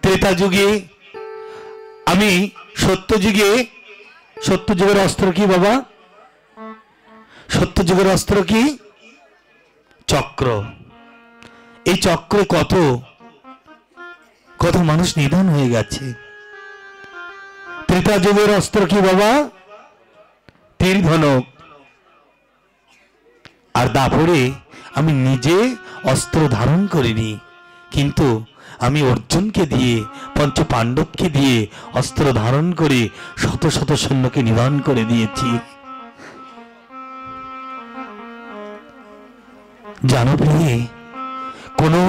त्रेता जुगे आमी सत्य जुगेर अस्त्र की बाबा सत्य जुगेर अस्त्र की चक्र এই চক্রে কত কত মানুষ নিধন হয়ে গেছে ত্রেতা যুগের অস্ত্র কি বাবা তীর ধনুক আর দাপরে আমি নিজে অস্ত্র ধারণ করিনি কিন্তু আমি অর্জুনকে দিয়ে পঞ্চ পাণ্ডবকে দিয়ে অস্ত্র ধারণ করে শত শত সৈন্যকে নিধন করে দিয়েছি জানো প্রিয়ে কোনো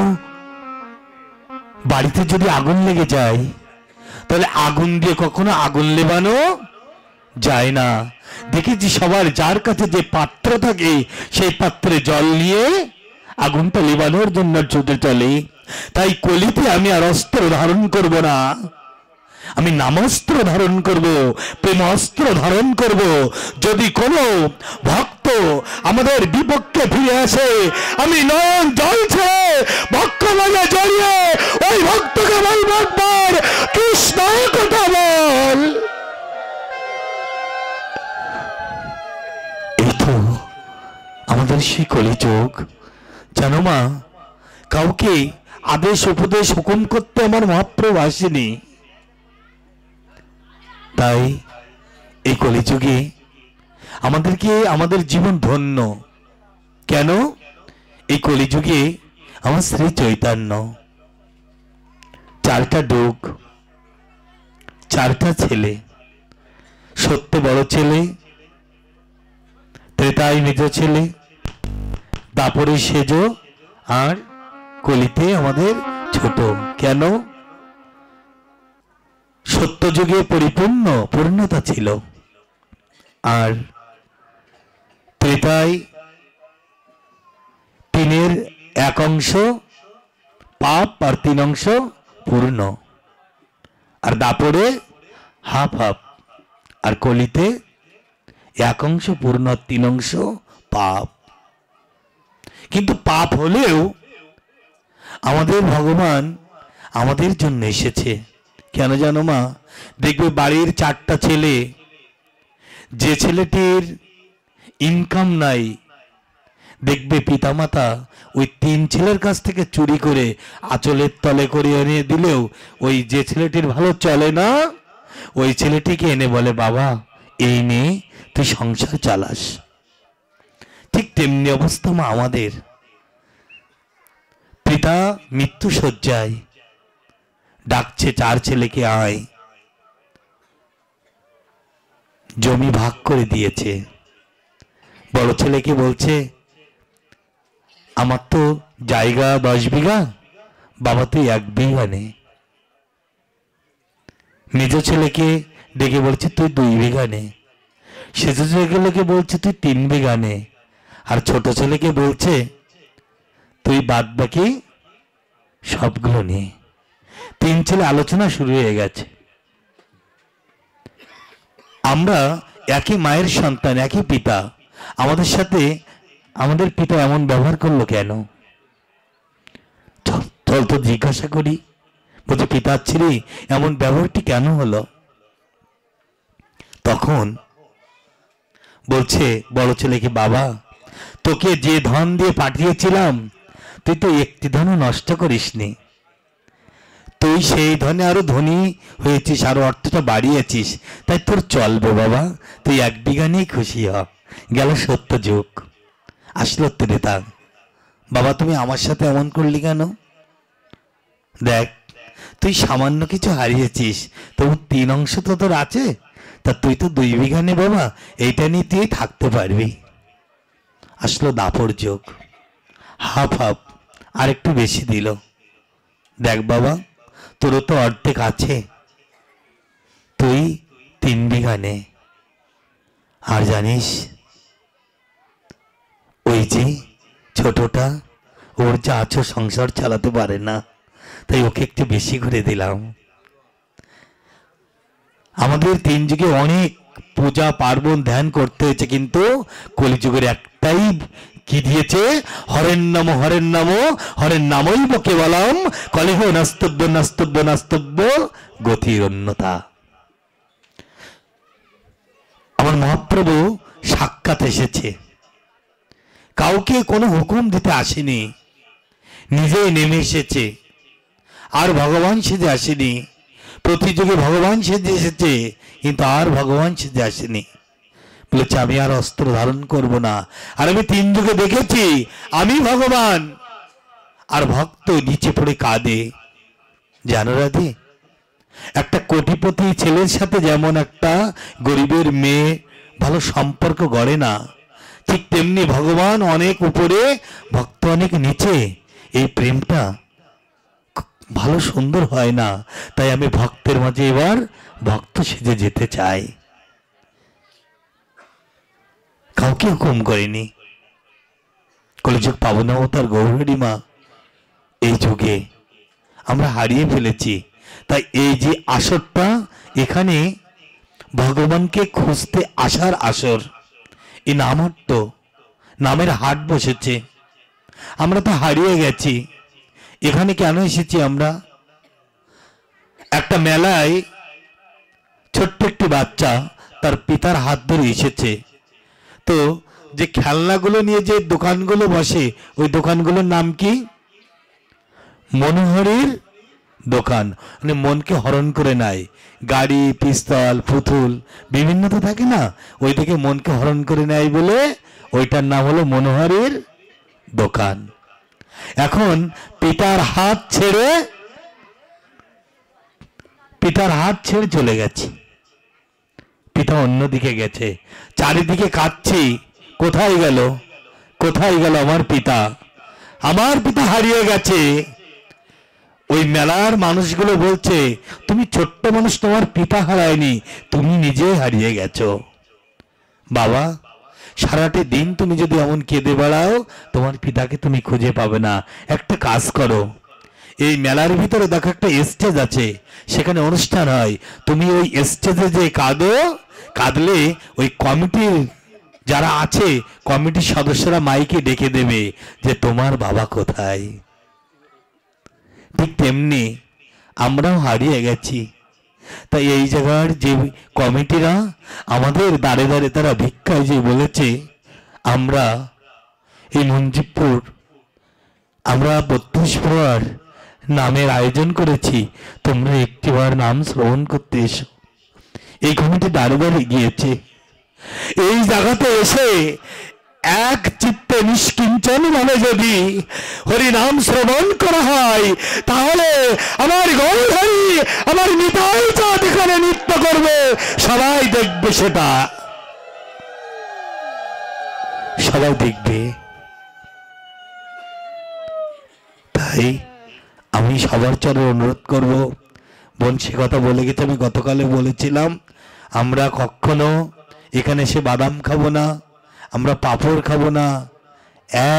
বাড়িতে যদি আগুন লেগে যায় তাহলে আগুন দিয়ে কখনো আগুন নেভানো যায় না দেখেছি সবার যার কাছে যে পাত্র থাকে সেই পাত্রে জল নিয়ে আগুনটা নেভানোর জন্য ছুটে চলে তাই কলিতে আমি আর অস্ত্র ধারণ করব না আমি নামাস্ত্র ধারণ করব প্রেমাস্ত্র ধারণ করব যদি কোনো ভক্ত আমাদের বিপক্ষে ফিরে আসে আমি নয়ন জ্বলছে বক্ষ মাঝে জড়িয়ে ওই ভক্তকে বলবো একবার কৃষ্ণ কথা বল এই তো আমাদের সেই কলিযুগ জানো মা কাউকে আদেশ উপদেশ হুকুম করতে আমার মহাপ্রভু আসেনি তাই এই কলিযুগে আমাদেরকে আমাদের জীবন ধন্য কেন এই কলিযুগে আমার শ্রী চৈতন্য চারটা ডুগ চারটা ছেলে সত্য বড় ছেলে ত্রেতায় মেজ ছেলে দাপরে সেজ আর কলিতে আমাদের ছোট কেন সত্য যুগে পরিপূর্ণ পূর্ণতা ছিল আর ত্রেতায় তিনের এক অংশ পাপ আর তিন অংশ পূর্ণ আর দাপরে হাফ হাফ আর কলিতে এক অংশ পূর্ণ তিন অংশ পাপ কিন্তু পাপ হলেও আমাদের ভগবান আমাদের জন্য এসেছে কেন জানো মা দেখবে বাড়ির চারটা ছেলে যে ছেলেটির ইনকাম নাই দেখবে পিতামাতা ওই তিন ছেলের কাছ থেকে চুরি করে আঁচলের তলে করে এনে দিলেও ওই যে ছেলেটির ভালো চলে না ওই ছেলেটিকে এনে বলে বাবা এই নে তুই সংসার চালাস ঠিক তেমনি অবস্থা মা আমাদের পিতা মৃত্যু শয্যায় ডাকছে চার ছেলেকে আয় জমি ভাগ করে দিয়েছে বড় ছেলেকে বলছে আমার তো জায়গা 10 বিঘা বাবা তুই 1 বিঘা নে মেজ ছেলেকে ডেকে বলছে তুই 2 বিঘা নে সেজ ছেলেকে বলছে তুই 3 বিঘা নে আর ছোট ছেলেকে বলছে তুই বাদ বাকি সবগুলো নে তিন ছেলে আলোচনা শুরু হয়ে গেছে আমরা একই মায়ের সন্তান একই পিতা আমাদের সাথে আমাদের পিতা এমন ব্যবহার করলো কেন চল তো জিজ্ঞাসা করি বলছে পিতাশ্রী এমন ব্যবহারটি কেন হলো তখন বলছে বড় ছেলেকে বাবা তোকে যে ধন দিয়ে পাঠিয়েছিলাম তুই তো একটি ধনও নষ্ট করিসনি তুই সেই ধনে আরো ধনী হয়েছিস আরো অর্থটা বাড়িয়েছিস তাই তোর চলবে বাবা তুই 1 বিঘা নিয়ে খুশি হ গেল সত্য যুগ আসলো ত্রেতা বাবা তুমি আমার সাথে এমন করলি কেন দেখ তুই সামান্য কিছু হারিয়েছিস তবু 3 অংশ তো তোর আছে তা তুই তো 2 বিঘা নে বাবা এইটা নিয়ে তুই থাকতে পারবি আসলো দাপর যুগ হাফ হাফ আর একটু বেশি দিল দেখ বাবা তোর তো অর্ধেক আছে তুই 3 বিঘা নে আর জানিস ওই যে ছোটটা ওর যা আছে সংসার চালাতে পারে না তাই ওকে একটু বেশি করে দিলাম আমাদের 3 যুগে অনেক পূজা পার্বণ ধ্যান করতে হয়েছে কিন্তু কলিযুগের একটাই কি দিয়েছে? হরের নাম হরের নামৈব কেবলম কলিহ নাস্তব্য নাস্তব্য নাস্তব্য গতির অন্যতা। আমার মহাপ্রভু সাক্ষাৎ এসেছে, কাউকে কোনো হুকুম দিতে আসেনি, নিজেই নেমে এসেছে। আর ভগবান সেজে আসেনি, প্রতিযুগে ভগবান সেজে এসেছে, কিন্তু আর ভগবান সেজে আসেনি। বলেছে আমি আর অস্ত্র ধারণ করব না, আর আমি 3 যুগে দেখেছি আমি ভগবান। আর ভক্ত নিচে পড়ে কাঁদে। জানো রাধে, একটা কোটিপতি ছেলের সাথে যেমন একটা গরিবের মেয়ে ভালো সম্পর্ক গড়ে না, ঠিক তেমনি ভগবান অনেক উপরে, ভক্ত অনেক নিচে, এই প্রেমটা ভালো সুন্দর হয় না। তাই আমি ভক্তের মাঝে এবার ভক্ত সেজে যেতে চাই। কাউকে হুকুম করেনি। কলিযুগ পাবন অবতার গৌরহরি মা এই যুগে আমরা হারিয়ে ফেলেছি। তাই এই যে আসরটা, এখানে ভগবানকে খুঁজতে আসার আসর, এই নামাট্য নামের হাট বসেছে। আমরা তো হারিয়ে গেছি। এখানে কেন এসেছি আমরা? একটা মেলায় ছোট্ট একটি বাচ্চা তার পিতার হাত ধরে এসেছে। তো যে খেলনাগুলো নিয়ে যে দোকানগুলো বসে, ওই দোকানগুলোর নাম কি? মনোহরীর দোকান। মানে মনকে হরণ করে নেয়। গাড়ি, পিস্তল, পুতুল বিভিন্ন তো থাকে না, ওই থেকে মনকে হরণ করে নেয় বলে ওইটার নাম হলো মনোহরীর দোকান। এখন পিতার হাত ছেড়ে চলে গেছে। পিতা অন্যদিকে গেছে, চারিদিকে কাঁদছি, কোথায় গেল আমার পিতা? আমার পিতা হারিয়ে গেছে। ওই মেলার মানুষগুলো বলছে তুমি ছোট্ট মানুষ, তোমার পিতা হারায়নি, তুমি নিজে হারিয়ে গেছো। বাবা, সারাটি দিন তুমি যদি এমন কেঁদে বেড়াও, তোমার পিতাকে তুমি খুঁজে পাবে না। একটা কাজ করো, এই মেলার ভিতরে দেখো একটা স্টেজ আছে, সেখানে অনুষ্ঠান হয়, তুমি ওই স্টেজে যে কাঁদলে ওই কমিটির যারা আছে, কমিটির সদস্যরা মাইকে ডেকে দেবে যে তোমার বাবা কোথায়। ঠিক তেমনি আমরাও হারিয়ে গেছি। তাই এই জায়গার যে কমিটিরা আমাদের দাঁড়ে দাঁড়ে তারা ভিক্ষায় যে বলেছে, আমরা এই মঞ্জিবপুর আমরা 32 প্রহর নামের আয়োজন করেছি, তোমরা একটিবার নাম শ্রবণ করতে এসো। এই কমিটি দাঁড়ে দাঁড়িয়ে গিয়েছে। এই জায়গাতে এসে এক চিত্তে নিষ্কিঞ্চন ভাবে যদি হরি নাম শ্রবণ করা হয়, তাহলে আমার গৌরহরি, আমার নিতাই চাঁদ এখানে নৃত্য করবে, সবাই দেখবে, সেটা সবাই দেখবে। তাই আমি সবার চরণে অনুরোধ করব, বোন সে কথা বলে গেছে, আমি গতকালে বলেছিলাম, আমরা কখনো এখানে এসে বাদাম খাবো না, আমরা পাঁপড় খাবো না,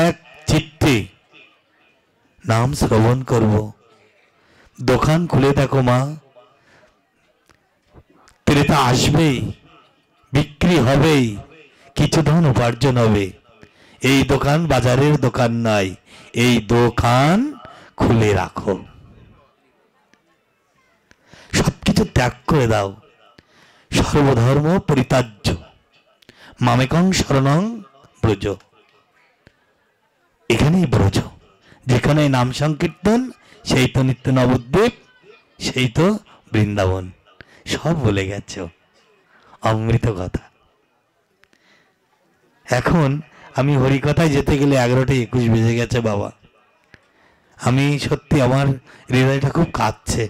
এক চিত্তে নাম শ্রবণ করব। দোকান খুলে দেখো মা, ক্রেতা আসবেই, বিক্রি হবেই, কিছু ধন উপার্জন হবে। এই দোকান বাজারের দোকান নয়, এই দোকান খুলে রাখো, সবকিছু ত্যাগ করে দাও। সর্বধর্ম পরিত্যাজ্য মামেকং শরণং ব্রজ। এখানেই ব্রজ, যেখানে নাম সংকীর্তন, সেই তো নিত্য নবদ্বীপ, সেই তো বৃন্দাবন। সব বলে গেছ, অমৃত কথা। এখন আমি হরিকথায় যেতে গেলে 11:21 বেজে গেছে বাবা। আমি সত্যি আমার হৃদয়টা খুব কাঁদছে,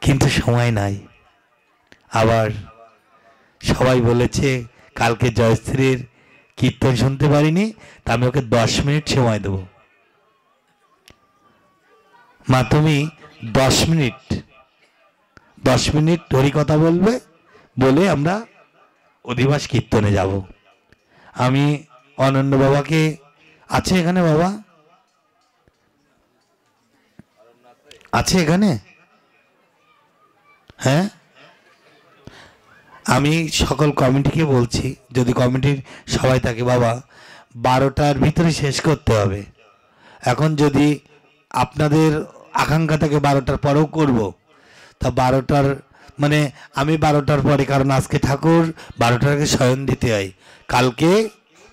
কিন্তু সময় নাই। আবার সবাই বলেছে কালকে জয়শ্রীর কীর্তন শুনতে পারিনি, তা আমি ওকে 10 মিনিট সময় দেব। মা তুমি 10 মিনিট হরিকথা বলবে, বলে আমরা অধিবাস কীর্তনে যাব। আমি অনন্য বাবাকে, আছে এখানে বাবা? আছে এখানে? হ্যাঁ, আমি সকল কমিটিকে বলছি, যদি কমিটির সবাই থাকে বাবা 12টার ভিতরে শেষ করতে হবে। এখন যদি আপনাদের আকাঙ্ক্ষা থাকে 12টার পরেও করব, তা 12টার মানে আমি 12টার পরে, কারণ আজকে ঠাকুর 12টার আগে শয়ন দিতে হয়, কালকে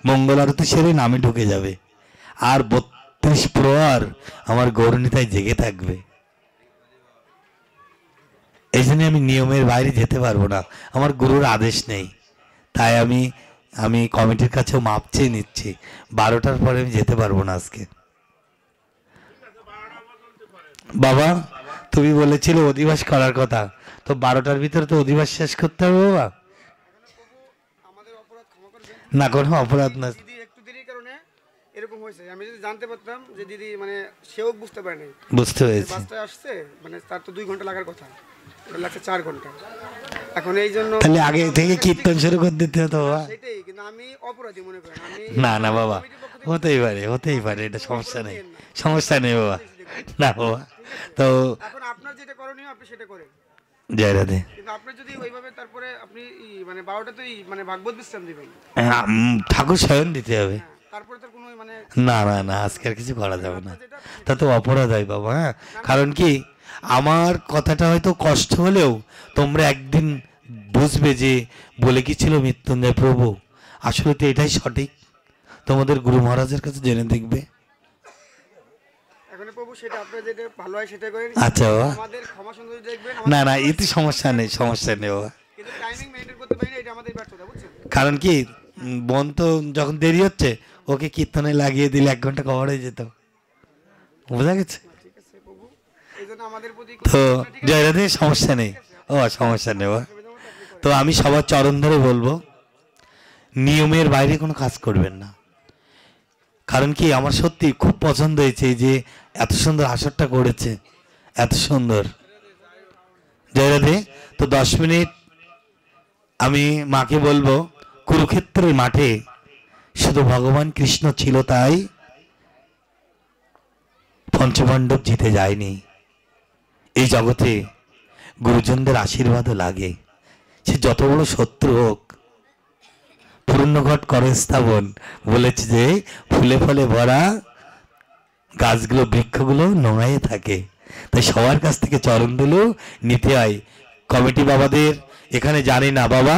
মঙ্গল আরতি সেরে নামে ঢুকে যাবে, আর 32 প্রহর আমার গৌরনীতায় জেগে থাকবে। এই জন্য আমি নিয়মের বাইরে যেতে পারবো না, আমার গুরুর আদেশ নেই। তাই আমি কমিটির কাছেও মাপ চেয়ে নিচ্ছি, 12টার পরে আমি যেতে পারবো না আজকে। বাবা তুমি বলেছিলে অধিবাস করার কথা, তো 12টার ভিতরে তো অধিবাস শেষ করতে হবে বাবা। না কোনো অপরাধ না, একটু দেরির কারণে এরকম হয়েছে। আমি যদি জানতে পারতাম যে দিদি মানে সেও বুঝতে পারেনি, বুঝতে হয়েছে বাসটায় আসছে, মানে তার তো 2 ঘন্টা লাগার কথা, লাগছে 4 ঘন্টা। এখন এই জন্য তাহলে আগে থেকে কীর্তন শুরু করে দিতে হতো বাবা। সেটাই, কিন্তু আমি অপরাধী মনে করেন। আমি না না বাবা, হতেই পারে, এটা সমস্যা নেই বাবা। না বাবা, তো এখন আপনার যেটা করণীয় আপনি সেটা করেন। জয় রাধে। কিন্তু আপনি যদি ওইভাবে তারপরে আপনি মানে 12টাতেই মানে ভাগবত বিশ্রাম দিবেন, ঠাকুর শয়ন দিতে হবে, তারপরে তো কোনো মানে না আজকে আর কিছু করা যাবে না, তা তো অপরাধ হয় বাবা। হ্যাঁ, কারণ কি আমার কথাটা হয়তো কষ্ট হলেও তোমরা একদিন বুঝবে যে বলে কি ছিল মৃত্যুঞ্জয় প্রভু, আসলে তো এটাই সঠিক, তোমাদের গুরু মহারাজের কাছে জেনে দেখবে। এখন প্রভু সেটা আপনার যেটা ভালো হয় সেটা করেন। আচ্ছা বাবা, আমাদের ক্ষমা সুন্দর দেখবেন। না এতে সমস্যা নেই বাবা, কিন্তু টাইমিং মেইনটেইন করতে পারি না, এটা আমাদের ব্যর্থতা, বুঝছেন? কারণ কি বোন তো যখন দেরি হচ্ছে ওকে কীর্তনে লাগিয়ে দিলে 1 ঘন্টা কভার হয়ে যেত, বোঝা গেছে? ঠিক আছে প্রভু, এই জন্য আমাদের প্রতি তো জয় রাধে, সমস্যা নেই বাবা। তো আমি সবার চরণ ধরে বলবো নিয়মের বাইরে কোনো কাজ করবেন না, কারণ কি আমার সত্যি খুব পছন্দ হয়েছে এই যে এত সুন্দর আসরটা করেছে, এত সুন্দর। জয় রাধে। তো 10 মিনিট আমি মাকে বলবো কুরুক্ষেত্রের মাঠে শুধু ভগবান কৃষ্ণ ছিল, তাই পঞ্চপাণ্ডব জিতে যায়নি। এই জগতে গুরুজনদের আশীর্বাদও লাগে, সে যত বড় শত্রু হোক। পূর্ণঘট করে স্থাপন বলেছে যে ফুলে ফলে ভরা গাছগুলো বৃক্ষগুলো নোংরায় থাকে, তাই সবার কাছ থেকে চরণ দিলেও নিতে হয়। কমিটি বাবাদের এখানে জানি না বাবা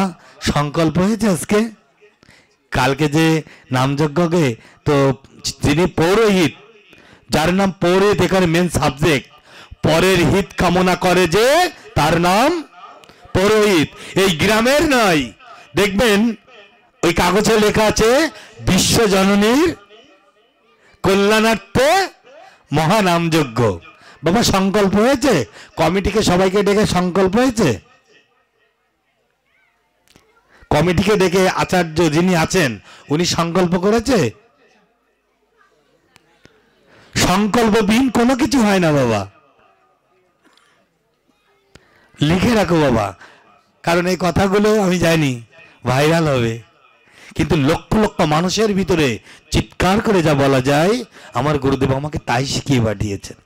সংকল্প হয়েছে আজকে, কালকে যে নামযজ্ঞকে, তো যিনি পৌরোহিত, যার নাম পৌরোহিত, এখানে মেন সাবজেক্ট, পরের হিত কামনা করে যে তার নাম পৌরোহিত, এই গ্রামের নয়। দেখবেন ওই কাগজে লেখা আছে বিশ্বজননীর কল্যাণার্থে মহানামযজ্ঞ। বাবা সংকল্প হয়েছে, কমিটিকে সবাইকে ডেকে সংকল্প হয়েছে, কমিটিকে ডেকে আচার্য যিনি আছেন উনি সংকল্প করেছে। সংকল্পবিহীন কোনো কিছু হয় না বাবা, লিখে রাখো বাবা, কারণ এই কথাগুলো আমি জানি ভাইরাল হবে, কিন্তু লক্ষ লক্ষ মানুষের ভিতরে চিৎকার করে যা বলা যায় আমার গুরুদেব আমাকে তাই শিখিয়ে পাঠিয়েছেন।